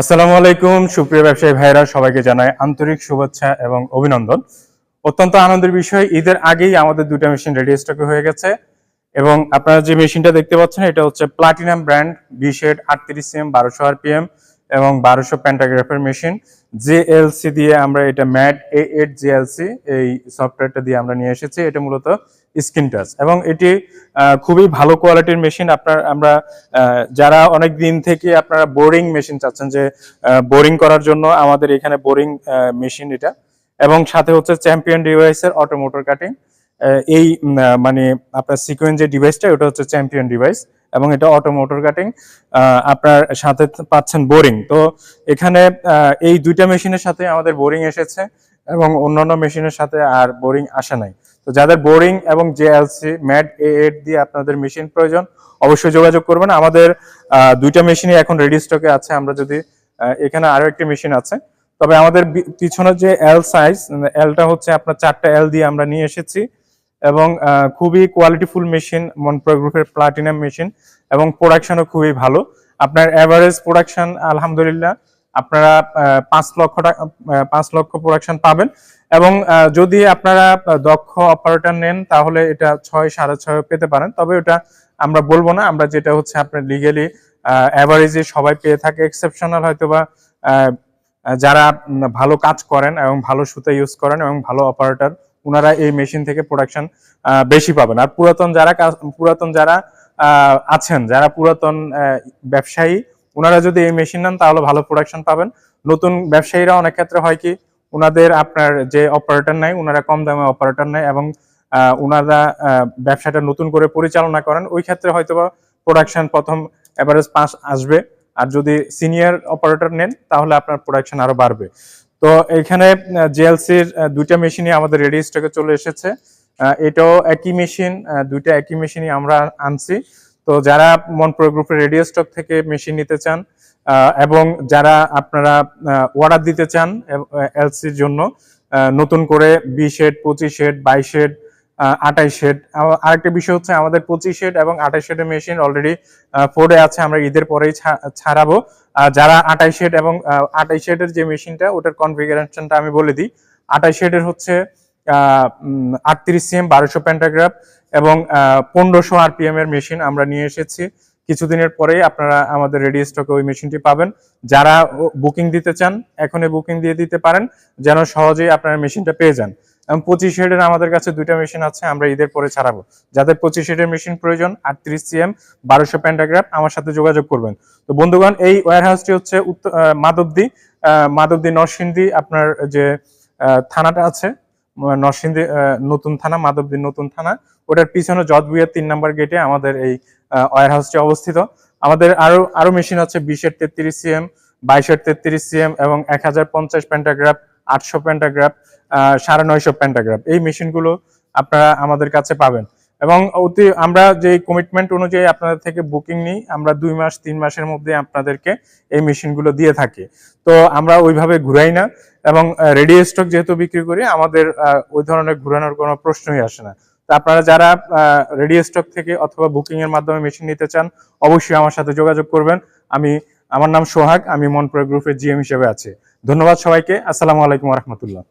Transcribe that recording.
আসসালামু আলাইকুম সুপ্রিয় ব্যবসায়ী ভাইরা, সবাইকে জানাই আন্তরিক শুভেচ্ছা এবং অভিনন্দন। অত্যন্ত আনন্দের বিষয়, ঈদের আগেই আমাদের দুটো মেশিন রেডি স্টকে হয়ে গেছে এবং আপনারা যে মেশিনটা দেখতে পাচ্ছেন এটা হচ্ছে প্লাটিনাম ব্র্যান্ড বিশেড 38 cm 1200 আরপিএম এবং 1200 প্যান্টাগ্রাফের মেশিন। জেএলসি দিয়ে আমরা এটা ম্যাট A8 জেএলসি এই সফটওয়্যারটা দিয়ে আমরা নিয়ে এসেছি। এটা মূলত স্ক্রিন টাচ এবং এটি খুবই ভালো কোয়ালিটির মেশিন। আমরা যারা অনেক দিন থেকে আপনারা বোরিং মেশিন চাচ্ছেন, যে বোরিং করার জন্য আমাদের এখানে বোরিং মেশিন এটা, এবং সাথে হচ্ছে চ্যাম্পিয়ন ডিভাইসের অটো মোটর কাটিং। এই মানে আপনার সিকোয়েন্স যে ডিভাইসটা ওটা হচ্ছে চ্যাম্পিয়ন ডিভাইস এবং এটা অটো মোটর কাটিং। আপনার সাথে পাচ্ছেন বোরিং। তো এখানে এই দুইটা মেশিনের সাথে আমাদের বোরিং এসেছে এবং অন্যান্য মেশিনের সাথে আর বোরিং আসে নাই। তো যাদের বোরিং এবং জেএলসি ম্যাট A8 দিয়ে আপনাদের মেশিন প্রয়োজন অবশ্যই যোগাযোগ করবেন। আমাদের দুইটা মেশিনই এখন রেডি স্টকে আছে। আমরা যদি এখানে আরো একটি মেশিন আছে, তবে আমাদের পিছনের যে এল সাইজ, এলটা হচ্ছে আপনার 4টা এল দিয়ে আমরা নিয়ে এসেছি এবং খুবই কোয়ালিটিফুল মেশিন, মনপ্রো গ্রুপের প্লাটিনাম মেশিন এবং প্রোডাকশনও খুবই ভালো। আপনার এভারেজ প্রোডাকশন আলহামদুলিল্লাহ আপনারা 5 লক্ষ প্রোডাকশন পাবেন এবং যদি আপনারা দক্ষ অপারেটর নেন তাহলে এটা 6 6.5 পেতে পারেন। তবে ওটা আমরা বলবো না, আমরা যেটা হচ্ছে আপনার লিগেলি অ্যাভারেজে সবাই পেয়ে থাকে। এক্সেপশনাল হয়তোবা যারা ভালো কাজ করেন এবং ভালো সুতা ইউজ করেন এবং ভালো অপারেটর, ওনারা এই মেশিন থেকে প্রোডাকশন বেশি পাবেন। আর পুরাতন যারা আছেন, যারা পুরাতন ব্যবসায়ী, ওনারা যদি এই মেশিন নেন তাহলে ভালো প্রোডাকশন পাবেন। নতুন ব্যবসায়ীরা অনেক ক্ষেত্রে হয় কি, ওনাদের আপনার যে অপারেটর নাই, ওনারা কম দামে অপারেটর নেয় এবং ওনারা ব্যবসাটা নতুন করে পরিচালনা করেন। ওই ক্ষেত্রে হয়তোবা প্রোডাকশন প্রথম এভারেজ 5 আসবে, আর যদি সিনিয়র অপারেটর নেন তাহলে আপনার প্রোডাকশন আরো বাড়বে। তো এখানে জেএলসির দুইটা মেশিনই আমাদের রেডি স্টকে চলে এসেছে। এটাও একই মেশিন, দুইটা একই মেশিনই আমরা আনছি। তো যারা মনপ্রো গ্রুপের রেডি স্টক থেকে মেশিন নিতে চান এবং যারা আপনারা অর্ডার দিতে চান এলসির জন্য নতুন করে 20 শেড 25 শেড 22 শেড 28 শেড, আরেকটা বিষয় হচ্ছে আমাদের 25 শেড এবং 28 শেডের মেশিন অলরেডি ফোর্ডে আছে, আমরা ঈদের পরেই ছাড়াবো। যারা 28 শেড এবং 28 শেডের যে মেশিনটা, ওটার কনফিগারেশনটা আমি বলে দিই। 28 শেডের হচ্ছে 38 cm 1200 প্যান্টাগ্রাফ এবং 1500 আরপিএম এর মেশিন আমরা নিয়ে এসেছি। কিছুদিনের পরেই আপনারা আমাদের রেডি স্টকে ওই মেশিনটি পাবেন। যারা বুকিং দিতে চান এখনই বুকিং দিয়ে দিতে পারেন, যেন সহজেই আপনারা মেশিনটা পেয়ে যান। এবং 25 শেডের আমাদের কাছে দুইটা মেশিন আছে, আমরা ঈদের পরে ছাড়াবো। যাদের 25 শেডের মেশিন প্রয়োজন 38 cm 1200 প্যান্টাগ্রাফ, আমার সাথে যোগাযোগ করবেন। তো বন্ধুগণ, এই ওয়্যারহাউসটি হচ্ছে মাধবদী নরসিংদী, আপনার যে থানাটা আছে নরসিংদী নতুন থানা, মাধবদী নতুন থানা, ওটার পিছনে জজবুয়ের 3 নম্বর গেটে আমাদের এই ওয়্যারহাউসটি অবস্থিত। আমাদের আরো মেশিন আছে 20 এর 33 cm 22 এর 33 cm এবং 1050 প্যান্টাগ্রাফ, 800 প্যান্টাগ্রাফ, 950 প্যান্টাগ্রাফ। এই মেশিনগুলো আপনারা আমাদের কাছে পাবেন এবং আমরা যে কমিটমেন্ট অনুযায়ী আপনাদের থেকে বুকিং নিই, আমরা 2 মাস 3 মাসের মধ্যে আপনাদেরকে এই মেশিনগুলো দিয়ে থাকি। তো আমরা ওইভাবে ঘুরাই না এবং রেডি স্টক যেহেতু বিক্রি করি, আমাদের ওই ধরনের ঘুরানোর কোনো প্রশ্নই আসে না। তো আপনারা যারা রেডি স্টক থেকে অথবা বুকিং এর মাধ্যমে মেশিন নিতে চান অবশ্যই আমার সাথে যোগাযোগ করবেন। আমার নাম সোহাগ, আমি মনপ্রো গ্রুপের জিএম হিসেবে আছি। ধন্যবাদ সবাইকে। আসসালামু আলাইকুম ওয়া রাহমাতুল্লাহ।